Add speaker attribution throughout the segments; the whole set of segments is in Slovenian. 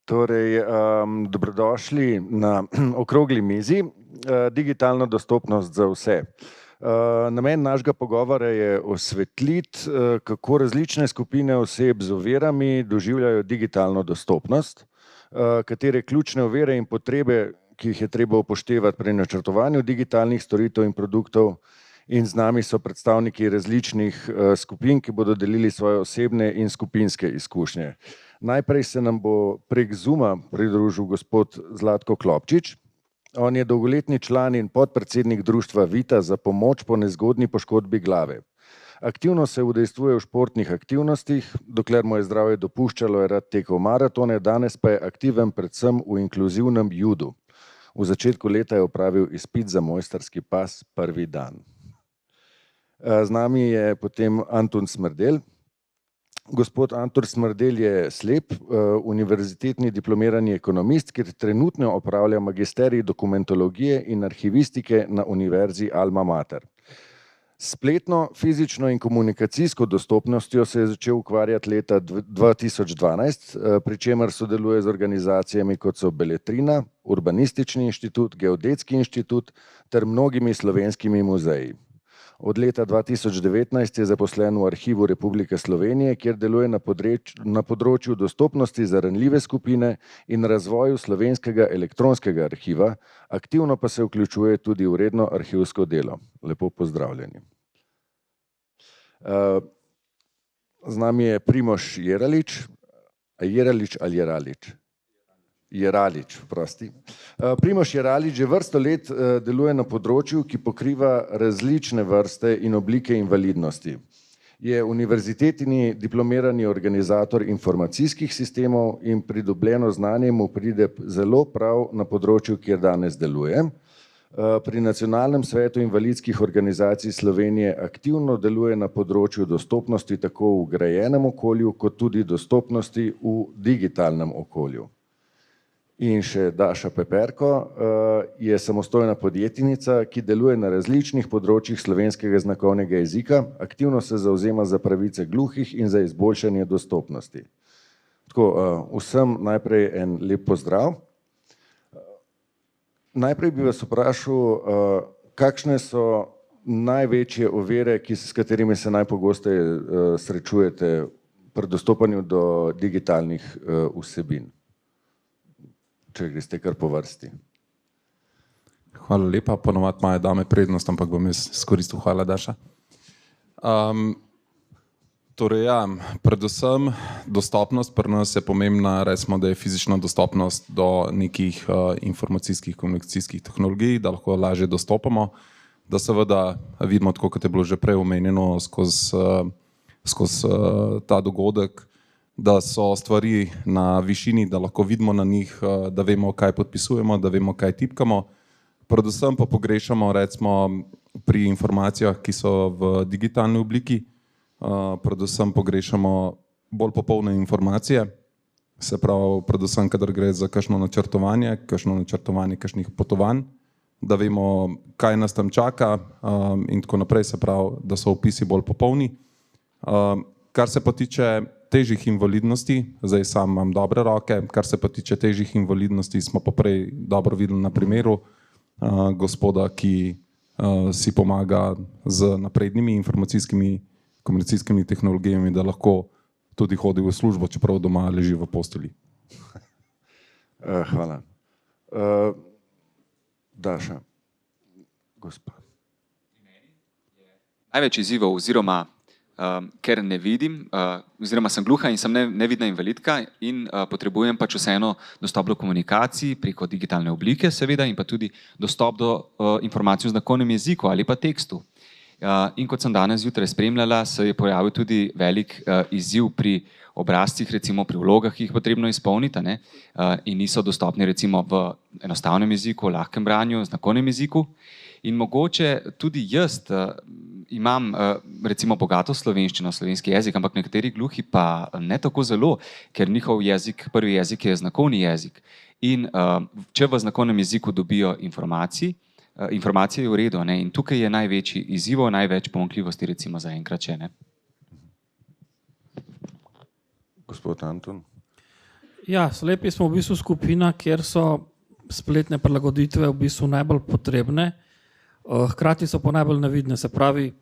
Speaker 1: Torej, dobrodošli na okrogli mizi, digitalna dostopnost za vse. Namen našega pogovora je osvetliti, kako različne skupine oseb z ovirami doživljajo digitalno dostopnost, katere ključne ovire in potrebe, ki jih je treba upoštevati pri načrtovanju digitalnih storitev in produktov, in z nami so predstavniki različnih skupin, ki bodo delili svoje osebne in skupinske izkušnje. Najprej se nam bo prek Zooma pridružil gospod Zlatko Klopčič. On je dolgoletni član in podpredsednik društva Vita za pomoč po nezgodni poškodbi glave. Aktivno se udejstvuje v športnih aktivnostih, dokler mu je zdravje dopuščalo, je rad tekel maratone, danes pa je aktiven predvsem v inkluzivnem judu. V začetku leta je opravil izpit za mojstrski pas prvi dan. Z nami je potem Anton Smrdelj. Gospod Anton Smrdelj je slep, univerzitetni diplomirani ekonomist, ki trenutno opravlja magisterij dokumentologije in arhivistike na Univerzi Alma Mater. Spletno, fizično in komunikacijsko dostopnostjo se je začel ukvarjati leta 2012, pri čemer sodeluje z organizacijami kot so Beletrina, Urbanistični inštitut, Geodetski inštitut ter mnogimi slovenskimi muzeji. Od leta 2019 je zaposlen v Arhivu Republike Slovenije, kjer deluje na področju dostopnosti za ranljive skupine in razvoju slovenskega elektronskega arhiva, aktivno pa se vključuje tudi v redno arhivsko delo. Lepo pozdravljeni. Z nami je Primož Jeralič. Jeralič ali Jeralič? Jeralič, prosti. Primož Jeralič že vrsto let deluje na področju, ki pokriva različne vrste in oblike invalidnosti. Je univerzitetni diplomirani organizator informacijskih sistemov in pridobljeno znanje mu pride zelo prav na področju, kjer danes deluje. Pri Nacionalnem svetu invalidskih organizacij Slovenije aktivno deluje na področju dostopnosti tako v grajenem okolju, kot tudi dostopnosti v digitalnem okolju. In še Daša Peperko je samostojna podjetnica, ki deluje na različnih področjih slovenskega znakovnega jezika, aktivno se zavzema za pravice gluhih in za izboljšanje dostopnosti. Tako, vsem najprej en lep pozdrav. Najprej bi vas vprašal, kakšne so največje ovire, s katerimi se najpogosteje srečujete pri dostopanju do digitalnih vsebin? Če greste kar po vrsti.
Speaker 2: Hvala lepa, ponovadi imajo dame prednost, ampak bom jaz izkoristil. Hvala, Daša. Torej ja, predvsem dostopnost pri nas je pomembna, recimo, da je fizična dostopnost do nekih informacijskih komunikacijskih tehnologij, da lahko lažje dostopamo, da seveda vidimo, tako kot je bilo že prej omenjeno skozi ta dogodek, da so stvari na višini, da lahko vidimo na njih, da vemo, kaj podpisujemo, da vemo, kaj tipkamo. Predvsem pa pogrešamo, recimo, pri informacijah, ki so v digitalni obliki, predvsem pogrešamo bolj popolne informacije, se pravi, predvsem, kadar gre za kakšno načrtovanje kakšnih potovanj, da vemo, kaj nas tam čaka in tako naprej, se pravi, da so opisi bolj popolni. Kar se pa tiče težjih invalidnosti, zdaj sam imam dobre roke, kar se pa tiče težjih invalidnosti, smo pa prej dobro videli na primeru gospoda, ki si pomaga z naprednimi informacijskimi komunikacijskimi tehnologijami, da lahko tudi hodi v službo, čeprav doma leži v postelji.
Speaker 1: Hvala. Daša, gospa.
Speaker 3: Največ izzivov oziroma ker ne vidim, oziroma sem gluha in sem nevidna invalidka in potrebujem pač vseeno dostop do komunikacij preko digitalne oblike, seveda, in pa tudi dostop do informacij v znakovnem jeziku ali pa tekstu. In kot sem danes zjutraj spremljala, se je pojavil tudi velik izziv pri obrazcih, recimo pri vlogah, ki jih potrebno izpolniti, in niso dostopni recimo v enostavnem jeziku, lahkem branju, znakovnem jeziku. In mogoče tudi jaz imam recimo bogato slovenščino, slovenski jezik, ampak nekateri gluhi pa ne tako zelo, ker njihov jezik, prvi jezik je znakovni jezik. In če v znakovnem jeziku dobijo informacije je v redu, in tukaj je največji izziv, največ pomanjkljivosti recimo zaenkrat še.
Speaker 1: Gospod Anton.
Speaker 4: Ja, Slepi smo v bistvu skupina, kjer so spletne prilagoditve v bistvu najbolj potrebne, hkrati so pa najbolj nevidne, se pravi,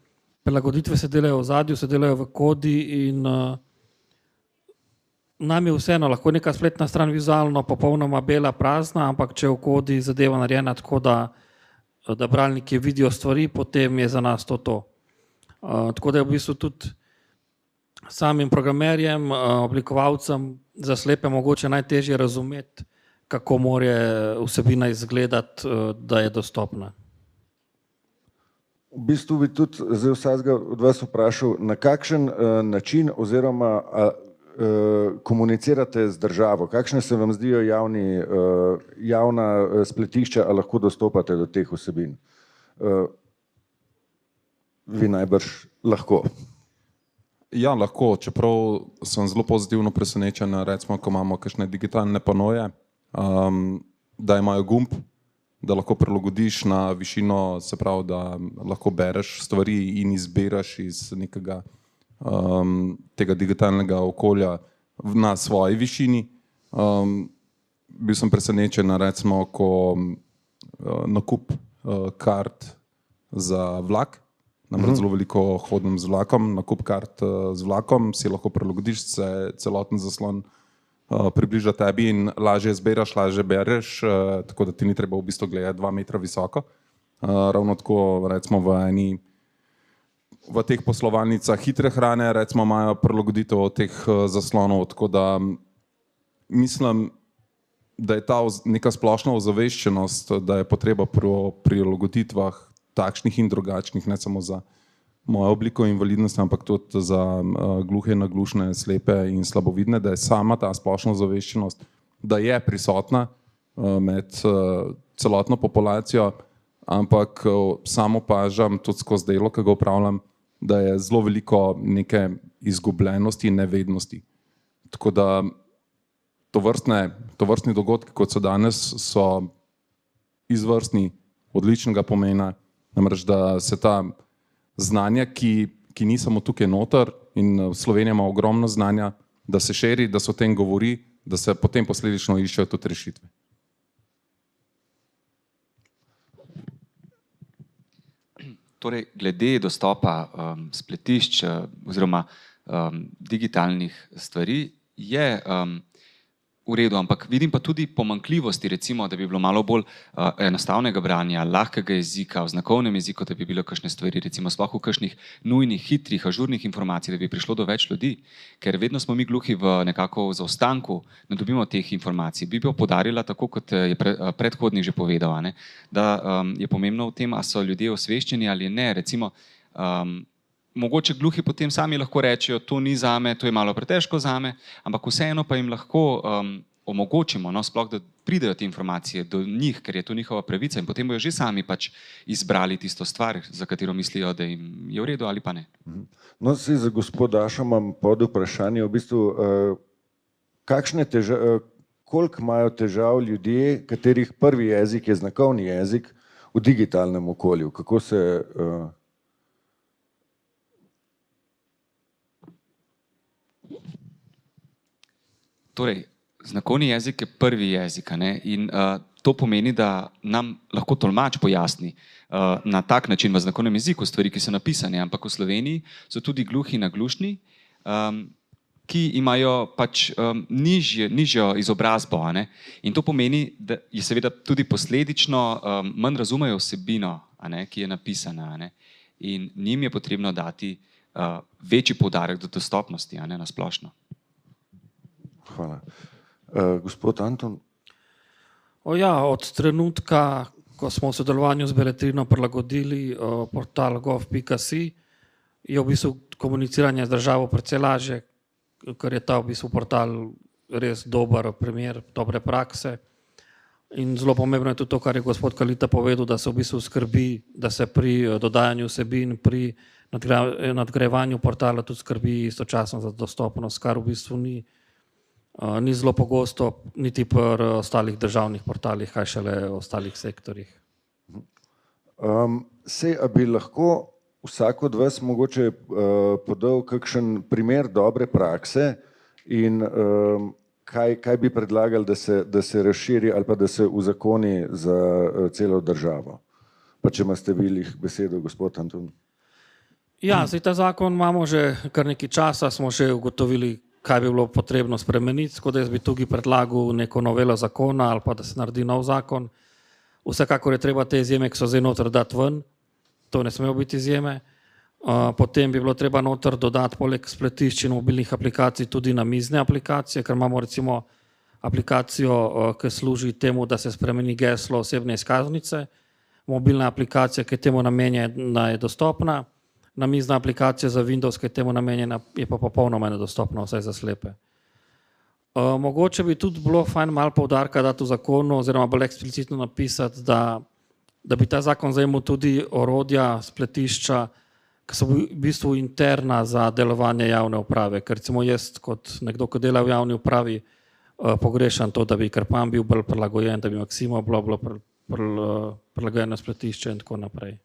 Speaker 4: prilagoditve se delajo v ozadju, se delajo v kodi in nam je vseeno, lahko neka spletna stran vizualno popolnoma bela, prazna, ampak če v kodi zadeva narejena tako, da bralniki vidijo stvari, potem je za nas to. Tako da je v bistvu tudi samim programerjem, oblikovalcem za slepe mogoče najtežje razumeti, kako mora vsebina izgledati, da je dostopna.
Speaker 1: V bistvu bi tudi zdaj vsakega od vas vprašal, na kakšen način oziroma komunicirate z državo, kakšne se vam zdijo javna spletišča, a lahko dostopate do teh vsebin? Vi najbrž lahko.
Speaker 2: Ja, lahko, čeprav sem zelo pozitivno presenečen, recimo, ko imamo kakšne digitalne panoje, da imajo gumb, da lahko prilagodiš na višino, se pravi, da lahko bereš stvari in izbiraš iz nekega tega digitalnega okolja na svoji višini. Bil sem presenečen, recimo, ko nakup kart za vlak, namreč zelo veliko hodim z vlakom, nakup kart z vlakom, si lahko prilagodiš, se celoten zaslon približa tebi in lažje zbiraš, lažje bereš, tako da ti ni treba v bistvu gledati 2 metra visoko. Ravno tako, recimo, v teh poslovalnicah hitre hrane, recimo, imajo prilagoditev teh zaslonov, tako da mislim, da je ta neka splošna ozaveščenost, da je potreba pri prilagoditvah takšnih in drugačnih, ne samo za mojo obliko invalidnosti, ampak tudi za gluhe, naglušne, slepe in slabovidne, da je sama ta splošna ozaveščenost, da je prisotna med celotno populacijo, ampak samo opažam tudi skozi delo, ki ga opravljam, da je zelo veliko neke izgubljenosti in nevednosti. Tako da tovrstni dogodki, kot so danes, so izvrstni, odličnega pomena, namreč da se ta znanja, ki ni samo tukaj noter, in Slovenija ima ogromno znanja, da se širi, da se o tem govori, da se potem posledično iščejo tudi rešitve.
Speaker 3: Torej, glede dostopa spletišč oziroma digitalnih stvari je v redu, ampak vidim pa tudi pomanjkljivosti, recimo, da bi bilo malo bolj enostavnega branja, lahkega jezika, v znakovnem jeziku, da bi bilo kakšne stvari, recimo sploh v kakšnih nujnih, hitrih, ažurnih informacij, da bi prišlo do več ljudi, ker vedno smo mi gluhi v nekako zaostanku, ne dobimo teh informacij. Bi poudarila, tako kot je predhodnik že povedal, ne, da je pomembno v tem, a so ljudje osveščeni ali ne, recimo, mogoče gluhi potem sami lahko rečejo, to ni zame, to je malo pretežko zame, ampak vseeno pa jim lahko omogočimo, no, sploh, da pridejo te informacije do njih, ker je to njihova pravica in potem bojo že sami pač izbrali tisto stvar, za katero mislijo, da jim je v redu ali pa ne.
Speaker 1: No, za gospod Dašo imam pod vprašanje, v bistvu, koliko imajo težav ljudje, katerih prvi jezik je znakovni jezik v digitalnem okolju, kako se
Speaker 3: Torej, znakovni jezik je prvi jezik, ne? In to pomeni, da nam lahko tolmač pojasni na tak način v znakovnem jeziku stvari, ki so napisane, ampak v Sloveniji so tudi gluhi in naglušni, ki imajo pač nižjo izobrazbo, ne? In to pomeni, da je seveda tudi posledično manj razumejo vsebino, ki je napisana, ne? In njim je potrebno dati večji poudarek do dostopnosti, na splošno.
Speaker 1: Hvala. Gospod Anton?
Speaker 4: Od trenutka, ko smo v sodelovanju z Beletrino prilagodili portal gov.si, je v bistvu komuniciranje z državo precej lažje, ker je ta v bistvu portal res dober primer dobre prakse. In zelo pomembno je tudi to, kar je gospod Kalita povedal, da se v bistvu skrbi, da se pri dodajanju vsebin, pri nadgrajevanju portala tudi skrbi istočasno za dostopnost, kar v bistvu ni zelo pogosto, niti pri ostalih državnih portalih, kaj šele v ostalih sektorjih.
Speaker 1: A bi lahko vsak od vas mogoče podal kakšen primer dobre prakse in kaj bi predlagali, da se razširi ali pa da se uzakoni za celo državo? Pa če imate vi besedo, gospod Antun.
Speaker 4: Ja, zdaj ta zakon imamo že kar nekaj časa, smo že ugotovili, kaj bi bilo potrebno spremeniti, tako da jaz bi tukaj predlagal neko novelo zakona ali pa da se naredi nov zakon. Vsekakor je treba te izjeme, ki so zdaj noter, dati ven, to ne smejo biti izjeme. Potem bi bilo treba noter dodati poleg spletišč in mobilnih aplikacij tudi namizne aplikacije, ker imamo recimo aplikacijo, ki služi temu, da se spremeni geslo osebne izkaznice, mobilna aplikacija, ki je temu namenjena, je dostopna, namizna aplikacija za Windows, ki je temu namenjena, je pa popolnoma nedostopna, vsaj za slepe. Mogoče bi tudi bilo fajn malo poudarka dati v zakonu oziroma bolj eksplicitno napisati, da bi ta zakon zajemal tudi orodja, spletišča, ki so v bistvu interna za delovanje javne uprave, ker recimo jaz kot nekdo, ki dela v javni upravi, pogrešam to, da bi Krpan bil bolj prilagojen, da bi Maksimo bilo prilagojeno spletišče in tako naprej.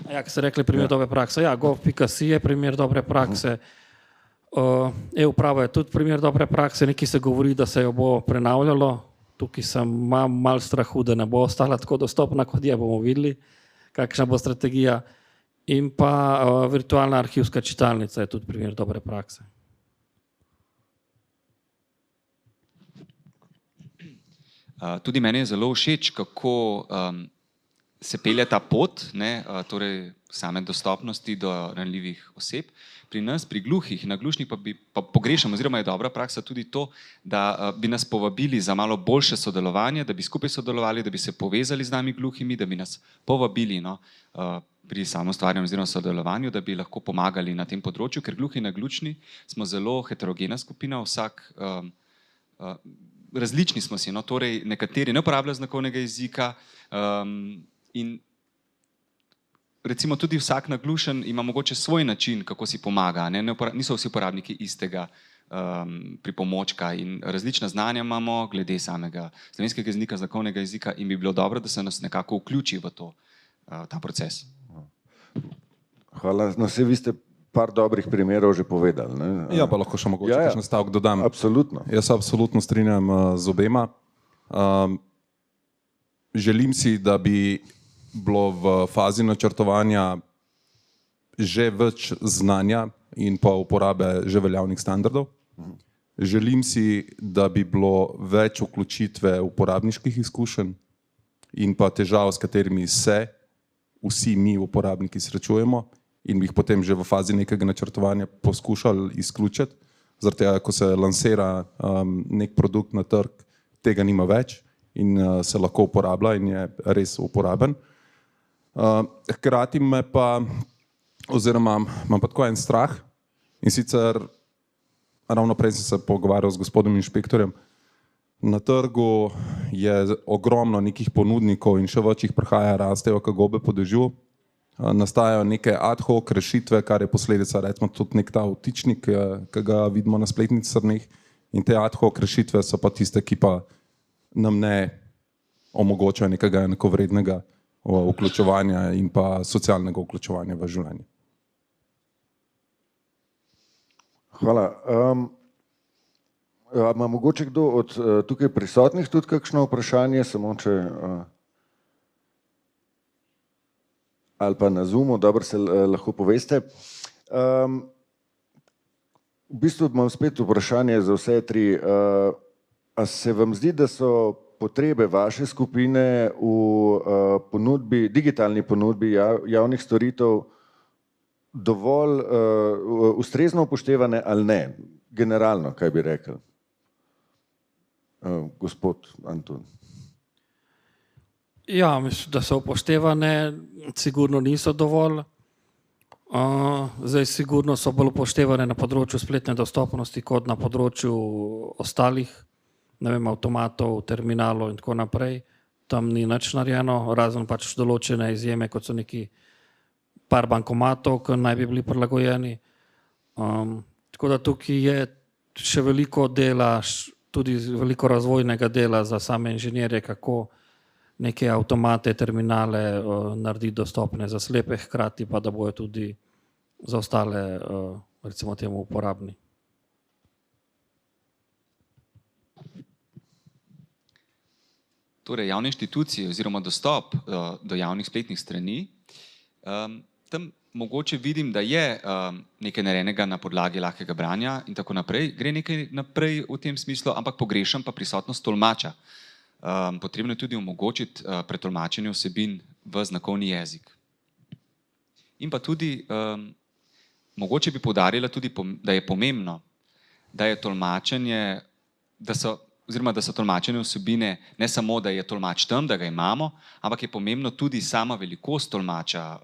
Speaker 4: Ja, ki ste rekli primer dobre prakse, ja, gov.si je primer dobre prakse, e-uprava je tudi primer dobre prakse, nekaj se govori, da se jo bo prenavljalo, tukaj imam malo strahu, da ne bo ostala tako dostopna, kot je, bomo videli, kakšna bo strategija, in pa virtualna arhivska čitalnica je tudi primer dobre prakse.
Speaker 3: Tudi meni je zelo všeč, kako se pelje ta pot, torej same dostopnosti do ranljivih oseb. Pri nas, pri gluhih in naglušnih pa pogrešam, oziroma je dobra praksa tudi to, da bi nas povabili za malo boljše sodelovanje, da bi skupaj sodelovali, da bi se povezali z nami gluhimi, da bi nas povabili pri samostvarjanju oziroma sodelovanju, da bi lahko pomagali na tem področju, ker gluhi in naglušni smo zelo heterogena skupina, vsak različni smo si, torej nekateri ne uporabljajo znakovnega jezika in recimo tudi vsak naglušen ima mogoče svoj način, kako si pomaga, niso vsi uporabniki istega pripomočka in različna znanja imamo glede samega slovenskega jezika, znakovnega jezika in bi bilo dobro, da se nas nekako vključi v ta proces.
Speaker 1: Hvala, no saj vi ste par dobrih primerov že povedali. Ne?
Speaker 2: Ja, pa lahko še mogoče kakšen stavek dodam.
Speaker 1: Absolutno.
Speaker 2: Jaz se absolutno strinjam z obema. Želim si, da bi bilo v fazi načrtovanja že več znanja in pa uporabe že veljavnih standardov. Želim si, da bi bilo več vključitve uporabniških izkušenj in pa težav, s katerimi se vsi mi uporabniki srečujemo in bi jih potem že v fazi nekega načrtovanja poskušali izključiti. Zaradi tega, ko se lansira nek produkt na trg, tega nima več in se lahko uporablja in je res uporaben. Hkrati me pa, oziroma imam pa tako en strah in sicer ravno prej sem se pogovarjal z gospodom inšpektorjem, na trgu je ogromno nekih ponudnikov in še več jih prihaja, rastejo kot gobe po dežju. Nastajajo neke ad hoc rešitve, kar je posledica recimo tudi nek ta vtičnik, ki ga vidimo na spletnih straneh, in te ad hoc rešitve so pa tiste, ki pa nam ne omogočajo nekega enakovrednega vključevanja in pa socialnega vključevanja v življenje.
Speaker 1: Hvala. Ima mogoče kdo od tukaj prisotnih tudi kakšno vprašanje, samo če ali pa na Zoomu, dobro se lahko poveste. V bistvu imam spet vprašanje za vse tri. A se vam zdi, da so potrebe vaše skupine v ponudbi, digitalni ponudbi javnih storitev dovolj ustrezno upoštevane ali ne? Generalno, kaj bi rekel? Gospod Antun.
Speaker 4: Ja, mislim, da so upoštevane, sigurno niso dovolj. Zdaj sigurno so bolj upoštevane na področju spletne dostopnosti kot na področju ostalih, ne vem, avtomatov, terminalov in tako naprej. Tam ni nič narejeno, razen pač določene izjeme, kot so neki par bankomatov, ki naj bi bili prilagojeni. Tako da tukaj je še veliko dela, tudi veliko razvojnega dela za same inženirje, kako neke avtomate, terminale narediti dostopne za slepe, hkrati pa da bojo tudi za ostale, recimo temu, uporabni.
Speaker 3: torej javne inštitucije oziroma dostop do javnih spletnih strani, tam mogoče vidim, da je nekaj narejenega na podlagi lahkega branja in tako naprej. Gre nekaj naprej v tem smislu, ampak pogrešam pa prisotnost tolmača. Potrebno je tudi omogočiti pretolmačenje vsebin v znakovni jezik. In pa tudi, mogoče bi poudarila tudi, da je pomembno, da je tolmačenje, da so tolmačene vsebine ne samo, da je tolmač tam, da ga imamo, ampak je pomembno tudi sama velikost tolmača,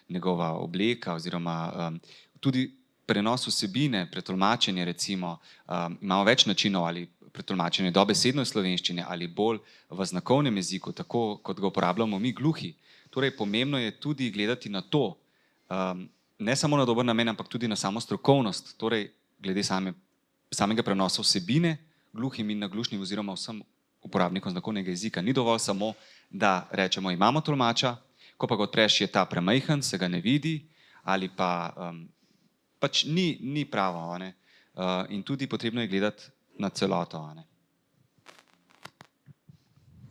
Speaker 3: njegova obleka oziroma tudi prenos vsebine, pretolmačenje recimo, imamo več načinov ali pretolmačenje dobesedno v slovenščini ali bolj v znakovnem jeziku, tako kot ga uporabljamo mi gluhi. Torej, pomembno je tudi gledati na to, ne samo na dober namen, ampak tudi na samo strokovnost, torej glede samega prenosa vsebine gluhim in naglušnim oziroma vsem uporabnikom znakovnega jezika. Ni dovolj samo, da rečemo, imamo tolmača, ko pa ga odpreš, je ta premajhen, se ga ne vidi ali pa pač ni pravo. In tudi potrebno je gledati na celoto.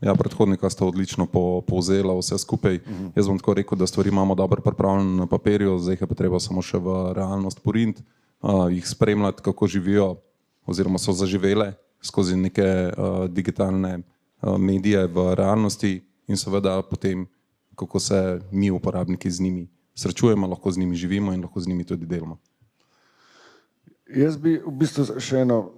Speaker 2: Ja, predhodnika sta odlično povzela vse skupaj. Jaz bom tako rekel, da stvari imamo dobro pripravljene na papirju, zdaj jih je pa treba samo še v realnost poriniti, jih spremljati, kako živijo oziroma so zaživele skozi neke digitalne medije v realnosti in seveda potem, kako se mi uporabniki z njimi srečujemo, lahko z njimi živimo in lahko z njimi tudi delamo.
Speaker 1: Jaz bi v bistvu še eno,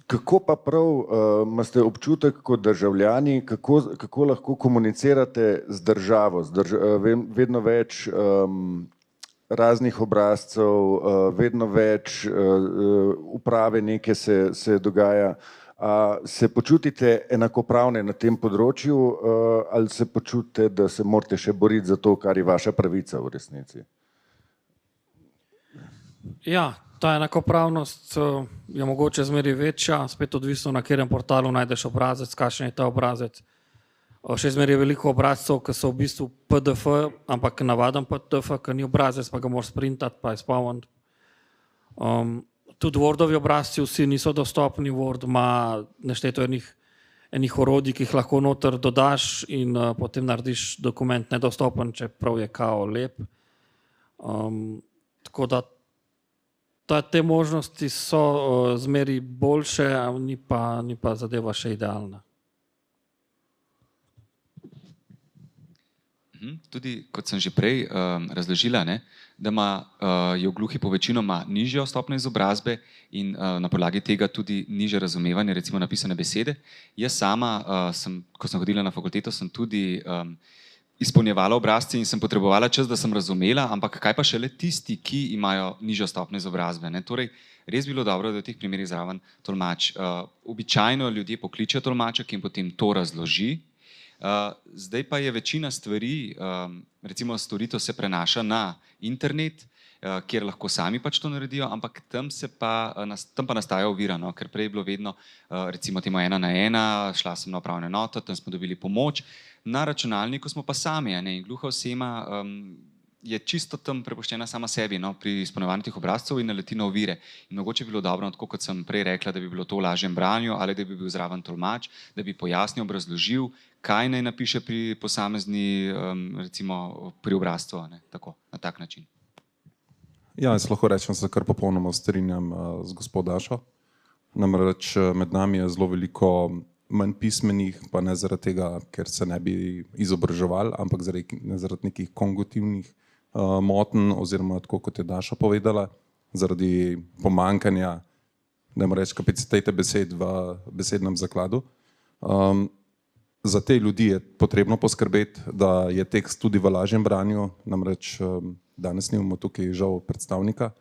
Speaker 1: kako pa prav imate občutek kot državljani, kako lahko komunicirate z državo, vedno več raznih obrazcev, vedno več uprave neke se dogaja. Se počutite enakopravne na tem področju ali se počutite, da se morate še boriti za to, kar je vaša pravica v resnici?
Speaker 4: Ja, ta enakopravnost je mogoče zmeri večja, spet odvisno na katerem portalu najdeš obrazec, kakšen je ta obrazec. Še zmeraj je veliko obrazcev, ki so v bistvu PDF, ampak navaden PDF, ki ni obrazec, pa ga moraš sprintati, pa izpolniti. Tudi Wordovi obrazci vsi niso dostopni, Word ima nešteto enih orodij, ki jih lahko noter dodaš in potem narediš dokument nedostopen, čeprav je kao lep. Tako da te možnosti so zmeraj boljše, ni pa zadeva še idealna.
Speaker 3: Tudi, kot sem že prej razložila, da imajo gluhi povečinoma nižjo stopnjo izobrazbe in na podlagi tega tudi nižje razumevanje, recimo napisane besede. Jaz sama, ko sem hodila na fakulteto, sem tudi izpolnjevala obrazce in sem potrebovala čas, da sem razumela, ampak kaj pa šele tisti, ki imajo nižjo stopnjo izobrazbe. Torej, res bi bilo dobro, da v teh primerih zraven tolmač. Običajno ljudje pokličejo tolmača, ki jim potem to razloži. Zdaj pa je večina stvari, recimo storitev se prenaša na internet, kjer lahko sami pač to naredijo, ampak tam pa nastaja ovira, ker prej je bilo vedno recimo temu 1 na 1, šla sem na upravno enoto, tam smo dobili pomoč, na računalniku smo pa sami in gluha oseba je čisto tam prepuščena sama sebi pri izpolnjevanju teh obrazcev in naleti na ovire. In mogoče bi bilo dobro, tako kot sem prej rekla, da bi bilo to v lažjem branju ali da bi bil zraven tolmač, da bi pojasnil, obrazložil, kaj naj napiše pri posamezni, recimo pri obrazcu, tako, na tak način.
Speaker 2: Ja, jaz lahko rečem, se kar popolnoma strinjam z gospod Dašo. Namreč med nami je zelo veliko manj pismenih, pa ne zaradi tega, ker se ne bi izobraževali, ampak zaradi nekih kognitivnih motenj oziroma tako, kot je Daša povedala, zaradi pomanjkanja, kapacitete besed v besednem zakladu. Za te ljudi je potrebno poskrbeti, da je tekst tudi v lažjem branju, namreč danes nimamo tukaj žal predstavnika,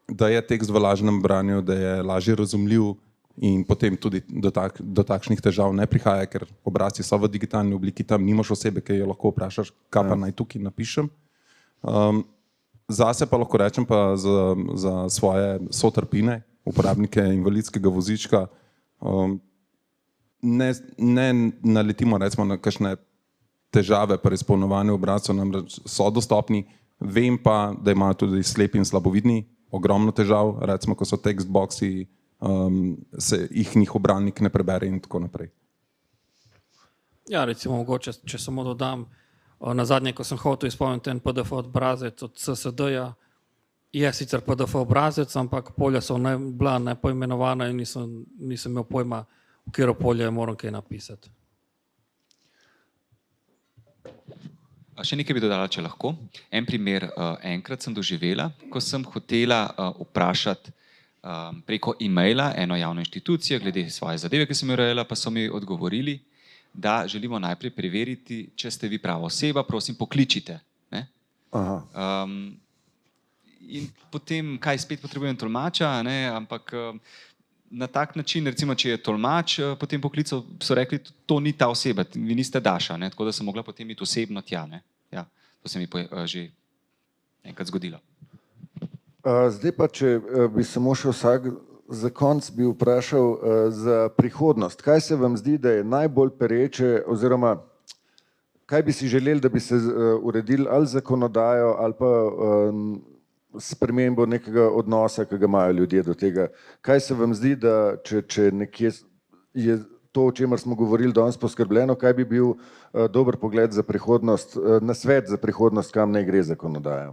Speaker 2: da je tekst v lažnem branju, da je lažje razumljiv in potem tudi do takšnih težav ne prihaja, ker obrazci so v digitalni obliki, tam nimaš osebe, ki jo lahko vprašaš, kaj pa naj tukaj napišem. Zase pa lahko rečem pa za svoje sotrpine, uporabnike invalidskega vozička, ne naletimo recimo na kakšne težave pri izpolnjevanju obrazcev, namreč so dostopni, vem pa, da imajo tudi slepi in slabovidni ogromno težav, recimo, ko so tekst boxi, se jih njihov bralnik ne prebere in tako naprej.
Speaker 4: Ja, recimo, mogoče, če samo dodam, na zadnje, ko sem hotel izpolniti en PDF obrazec od CSD-ja, je sicer PDF obrazec, ampak polja so bila nepoimenovana in nisem imel pojma, v katero polje moram kaj napisati.
Speaker 3: Še nekaj bi dodala, če lahko. En primer, enkrat sem doživela, ko sem hotela vprašati preko e-maila eno javno inštitucijo glede svoje zadeve, ki sem jo urejala, pa so mi odgovorili, da želimo najprej preveriti, če ste vi prava oseba, prosim, pokličite. Ne? In potem, kaj spet potrebujem tolmača, ne? Ampak na tak način, recimo, če je tolmač potem poklical, so rekli, to ni ta oseba, vi niste Daša, ne? Tako da sem mogla potem iti osebno tja. Ne? Ja, to se mi že enkrat zgodilo.
Speaker 1: Zdaj pa, če bi samo še vsak za konec bi vprašal za prihodnost. Kaj se vam zdi, da je najbolj pereče, oziroma kaj bi si želeli, da bi se uredili ali zakonodajo ali pa spremembo nekega odnosa, ki ga imajo ljudje do tega. Kaj se vam zdi, da če nekje je to, o čemer smo govorili danes, poskrbljeno, kaj bi bil dober pogled za prihodnost, nasvet za prihodnost, kam naj gre zakonodaja?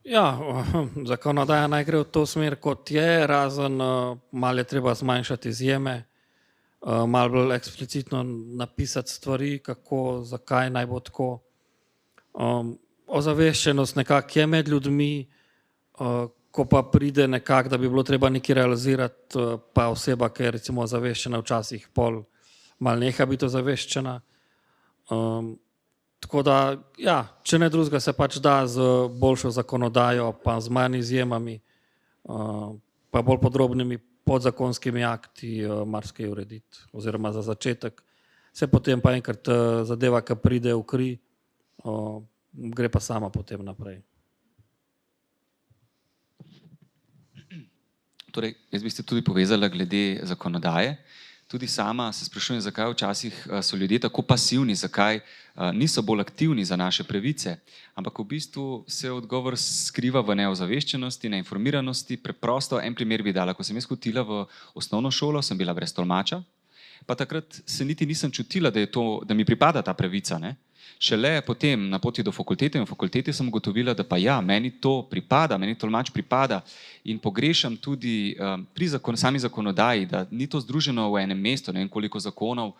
Speaker 4: Ja, zakonodaja naj gre v to smer, kot je, razen malo je treba zmanjšati izjeme, malo bolj eksplicitno napisati stvari, kako, zakaj naj bo tako. Ozaveščenost nekako je med ljudmi, ko pa pride nekako, da bi bilo treba nekaj realizirati, pa oseba, ki je recimo ozaveščena, včasih pol malo neha biti ozaveščena. Tako da, ja, če ne drugega se pač da z boljšo zakonodajo, pa z manj izjemami, pa bolj podrobnimi podzakonskimi akti marsikaj urediti. Oziroma za začetek se potem pa enkrat zadeva, ki pride v kri, gre pa sama potem naprej.
Speaker 3: Torej, jaz bi se tudi povezala glede zakonodaje. Tudi sama se sprašujem, zakaj včasih so ljudje tako pasivni, zakaj niso bolj aktivni za naše pravice. Ampak v bistvu se odgovor skriva v neozaveščenosti, neinformiranosti. Preprosto en primer bi dala. Ko sem jaz hodila v osnovno šolo, sem bila brez tolmača, pa takrat se niti nisem čutila, da mi pripada ta pravica. Ne? Šele potem na poti do fakultete in v fakulteti sem ugotovila, da pa ja, meni to pripada, meni tolmač pripada in pogrešam tudi pri sami zakonodaji, da ni to združeno v enem mestu. Ne vem, koliko zakonov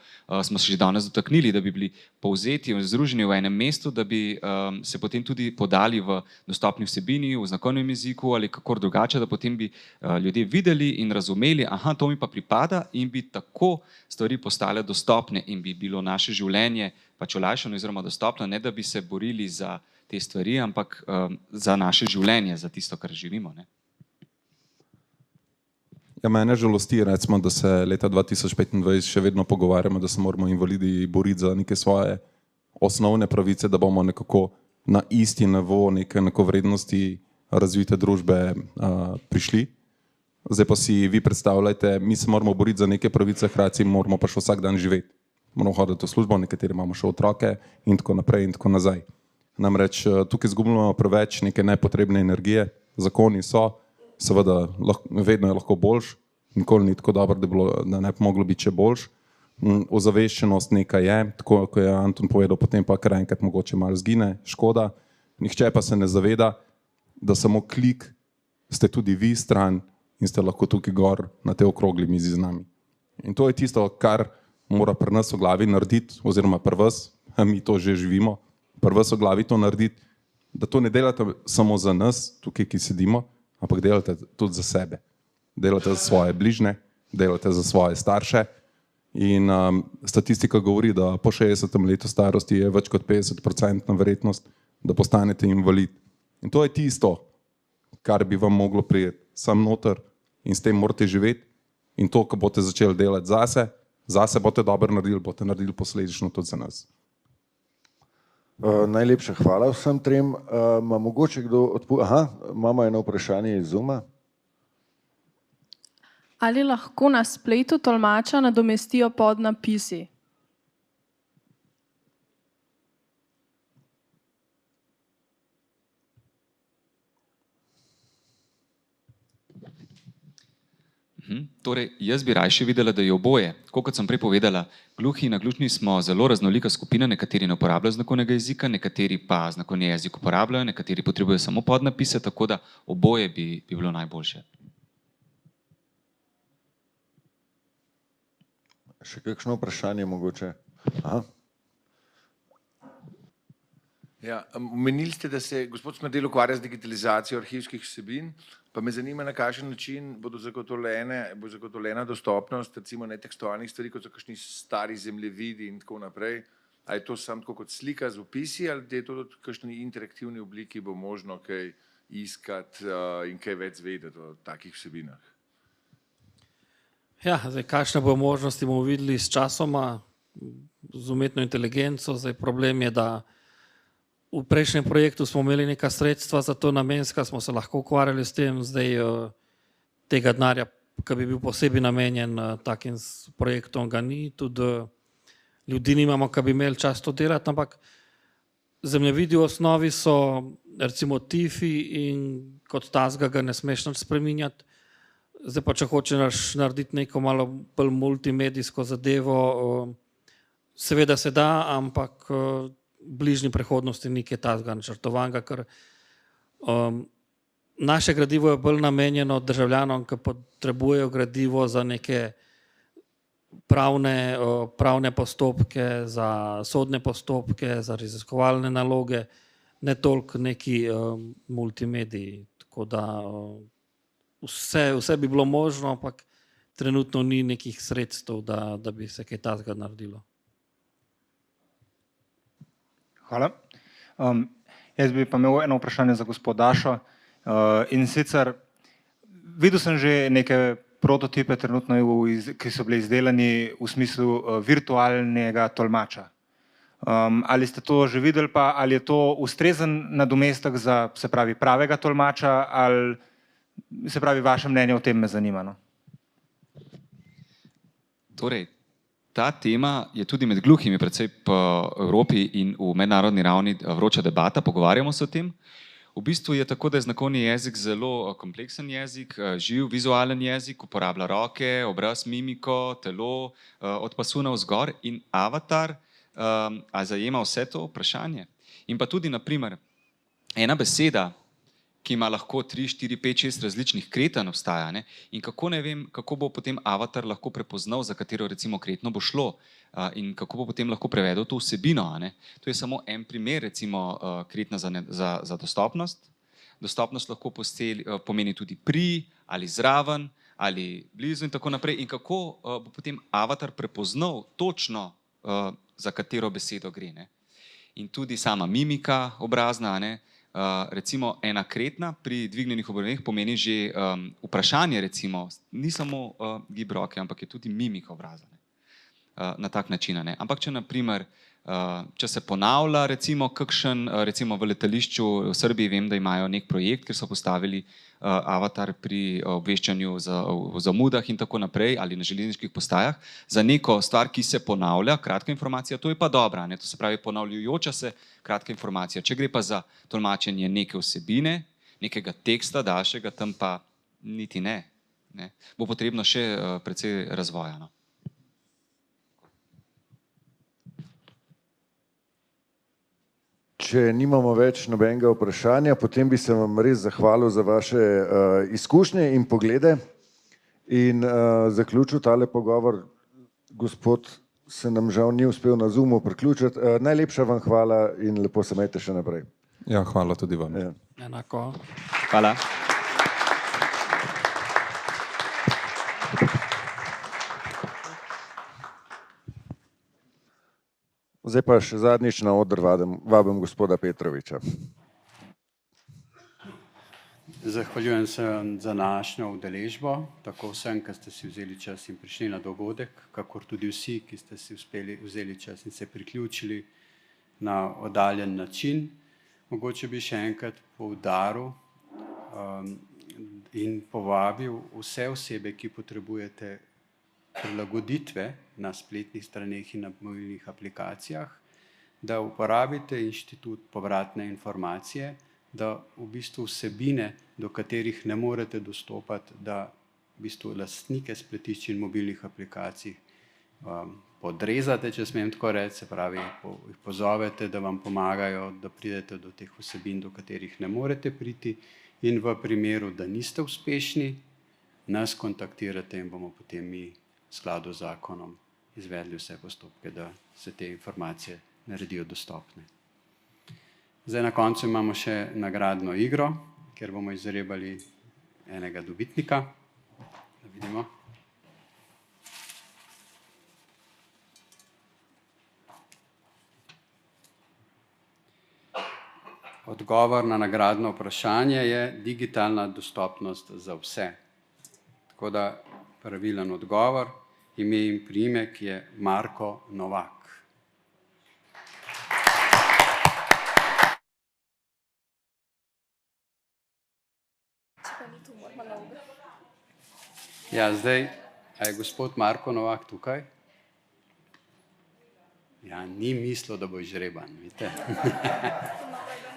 Speaker 3: smo se že danes dotaknili, da bi bili povzeti in združeni v enem mestu, da bi se potem tudi podali v dostopni vsebini, v znakovnem jeziku ali kakor drugače, da potem bi ljudje videli in razumeli, aha, to mi pa pripada in bi tako stvari postale dostopne in bi bilo naše življenje pač olajšano oziroma dostopno, ne da bi se borili za te stvari, ampak za naše življenje, za tisto, kar živimo. Ne?
Speaker 2: Ja, mene žalosti, recimo, da se leta 2025 še vedno pogovarjamo, da se moramo invalidi boriti za neke svoje osnovne pravice, da bomo nekako na isti nivo neke enakovrednosti razvite družbe prišli. Zdaj pa si vi predstavljajte, mi se moramo boriti za neke pravice, hkrati moramo pa še vsak dan živeti. Moramo hoditi v službo, nekateri imamo še otroke in tako naprej in tako nazaj. Namreč tukaj izgubljamo preveč neke nepotrebne energije, zakoni so, seveda vedno je lahko boljš, nikoli ni tako dobro, da ne bi moglo biti še boljš. Ozaveščenost nekaj je, tako kot je Anton povedal, potem pa kar enkrat mogoče malo zgine, škoda. Nihče pa se ne zaveda, da samo klik ste tudi vi stran in ste lahko tukaj gor na tej okrogli mizi z nami. In to je tisto, kar mora pri nas v glavi narediti, oziroma pri vas, mi to že živimo, pri vas v glavi to narediti, da to ne delate samo za nas, tukaj, ki sedimo, ampak delate tudi za sebe. Delate za svoje bližnje, delate za svoje starše in statistika govori, da po 60. letu starosti je več kot 50% verjetnost, da postanete invalid. In to je tisto, kar bi vam moglo prijeti sam noter in s tem morate živeti in to, ko boste začeli delati zase boste dobro naredili, boste naredili posledično tudi za nas.
Speaker 1: Najlepša hvala vsem trem. Ma mogoče kdo imamo eno vprašanje iz Zooma.
Speaker 5: Ali lahko na spletu tolmača nadomestijo podnapisi?
Speaker 3: Torej, jaz bi rajše videla, da je oboje. Kot sem prej povedala, gluhi in naglušni smo zelo raznolika skupina, nekateri ne uporabljajo znakovnega jezika, nekateri pa znakovni jezik uporabljajo, nekateri potrebujejo samo podnapise, tako da oboje bi bilo najboljše.
Speaker 1: Še kakšno vprašanje mogoče? Aha.
Speaker 6: Ja, omenili ste, da se gospod Smrdel ukvarja z digitalizacijo arhivskih vsebin, pa me zanima, na kakšen način bo zagotovljena dostopnost recimo netekstualnih stvari, kot so kakšni stari zemljevidi in tako naprej. Ali je to samo tako kot slika z opisi, ali je to tudi v kakšni interaktivni obliki, bo možno kaj iskati in kaj več zvedeti o takih vsebinah?
Speaker 4: Ja, zdaj, kakšne bo možnosti, bomo videli s časoma, z umetno inteligenco. Zdaj, problem je, da v prejšnjem projektu smo imeli neka sredstva za to namenska, smo se lahko ukvarjali s tem, zdaj tega denarja, ki bi bil posebej namenjen takim projektom, ga ni, tudi ljudi nimamo, ki bi imeli čas to delati, ampak zemljevidi v osnovi so recimo tifi in kot tazga ga ne smeš nič spreminjati. Zdaj pa, če hočeš narediti neko malo bolj multimedijsko zadevo, seveda se da, ampak v bližnji prihodnosti nekaj tazga načrtovanega, ker naše gradivo je bolj namenjeno državljanom, ki potrebujejo gradivo za neke pravne postopke, za sodne postopke, za raziskovalne naloge, ne toliko neki multimediji. Tako da vse bi bilo možno, ampak trenutno ni nekih sredstev, da bi se kaj tazga naredilo.
Speaker 7: Hvala. Jaz bi pa imel eno vprašanje za gospod Dašo. In sicer, videl sem že neke prototipe trenutno, ki so bili izdelani v smislu virtualnega tolmača. Ali ste to že videli, pa ali je to ustrezen nadomestek za, se pravi, pravega tolmača, ali se pravi, vaše mnenje o tem me zanima, no?
Speaker 3: Torej, ta tema je tudi med gluhimi, predvsej po Evropi in v mednarodni ravni vroča debata, pogovarjamo se o tem. V bistvu je tako, da je znakovni jezik zelo kompleksen jezik, živ, vizualen jezik, uporablja roke, obraz, mimiko, telo, od pasu navzgor in avatar zajema vse to vprašanje. In pa tudi, naprimer, ena beseda, ki ima lahko 3, 4, 5, 6 različnih kretanj obstaja, ne? In kako ne vem, kako bo potem avatar lahko prepoznal, za katero recimo kretno bo šlo in kako bo potem lahko prevedel to vsebino, ne? To je samo en primer, recimo kretna za dostopnost. Dostopnost lahko pomeni tudi pri ali zraven ali blizu in tako naprej. In kako bo potem avatar prepoznal točno, za katero besedo gre, ne? In tudi sama mimika obrazna, ne? Recimo ena kretna pri dvignjenih obrveh pomeni že vprašanje, recimo, ni samo gib roke, ampak je tudi mimika obraza, ne? Na tak način, ne? Ampak če naprimer, če se ponavlja recimo kakšen, recimo v letališču v Srbiji vem, da imajo nek projekt, kjer so postavili avatar pri obveščanju o zamudah in tako naprej ali na železniških postajah za neko stvar, ki se ponavlja, kratka informacija, to je pa dobra, ne? To se pravi ponavljajoča se kratka informacija. Če gre pa za tolmačenje neke vsebine, nekega teksta daljšega, tam pa niti ne, ne? Bo potrebno še precej razvoja, no?
Speaker 1: Če nimamo več nobenega vprašanja, potem bi se vam res zahvalil za vaše izkušnje in poglede in zaključil tale pogovor. Gospod se nam žal ni uspel na Zoomu priključiti. Najlepša vam hvala in lepo se imejte še naprej.
Speaker 2: Ja, hvala tudi vam.
Speaker 1: Ja.
Speaker 4: Enako.
Speaker 3: Hvala.
Speaker 1: Zdaj pa še zadnjič na oder vabim gospoda Petroviča.
Speaker 8: Zahvaljujem se za današnjo udeležbo, tako vsem, ki ste si vzeli čas in prišli na dogodek, kakor tudi vsi, ki ste si vzeli čas in se priključili na oddaljen način. Mogoče bi še enkrat poudaril in povabil vse osebe, ki potrebujete prilagoditve na spletnih straneh in na mobilnih aplikacijah, da uporabite inštitut povratne informacije, da v bistvu vsebine, do katerih ne morete dostopati, da v bistvu lastnike spletišč in mobilnih aplikacij podrezate, če smem tako reči, se pravi, jih pozovete, da vam pomagajo, da pridete do teh vsebin, do katerih ne morete priti, in v primeru, da niste uspešni, nas kontaktirate in bomo potem mi v skladu z zakonom izvedli vse postopke, da se te informacije naredijo dostopne. Zdaj na koncu imamo še nagradno igro, kjer bomo izrebali enega dobitnika. Da vidimo. Odgovor na nagradno vprašanje je digitalna dostopnost za vse. Tako da pravilen odgovor, ime in priimek je Marko Novak. Ja, zdaj, a je gospod Marko Novak tukaj? Ja, ni mislil, da bo izžreban, vidite.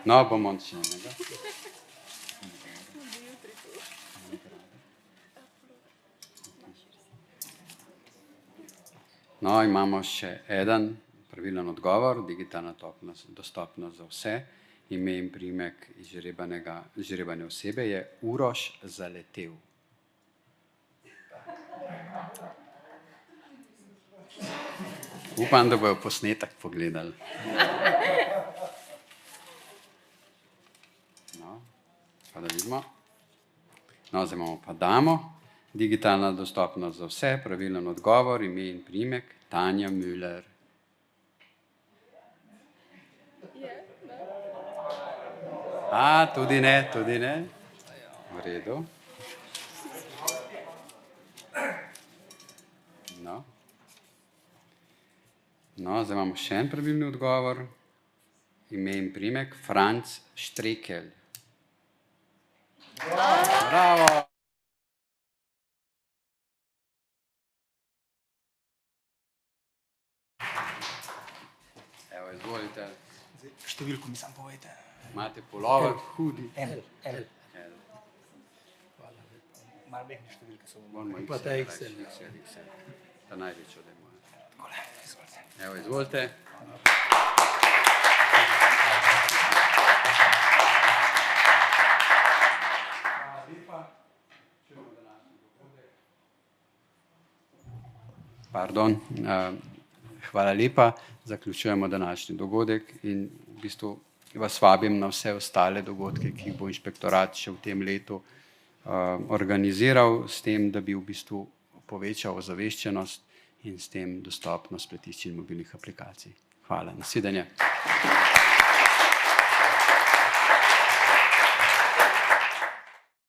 Speaker 8: No, bomo še enega. No, imamo še eden pravilen odgovor, digitalna dostopnost za vse. Ime in priimek izžrebane osebe je Uroš Zaletel. Upam, da bojo posnetek pogledali. No, pa da vidimo. No, zdaj imamo pa damo. Digitalna dostopnost za vse, pravilen odgovor, ime in priimek, Tanja Müller. A, tudi ne, tudi ne. V redu. No. No, zdaj imamo še en pravilni odgovor. Ime in priimek, Franc Štrekelj. Bravo! Evo, izvolite.
Speaker 9: Številko mi sam povejte.
Speaker 8: Imate pulover? Hudi.
Speaker 9: L. Hvala lepa. Malo mehne številke so.
Speaker 8: Pa ta XL. Ta največjo, da je moja. Takole, izvolite. Evo, izvolite. Pardon. Hvala lepa. Zaključujemo današnji dogodek in v bistvu vas vabim na vse ostale dogodke, ki jih bo inšpektorat še v tem letu organiziral, s tem, da bi v bistvu povečal ozaveščenost in s tem dostopnost spletišč in mobilnih aplikacij. Hvala. Nasvidenje.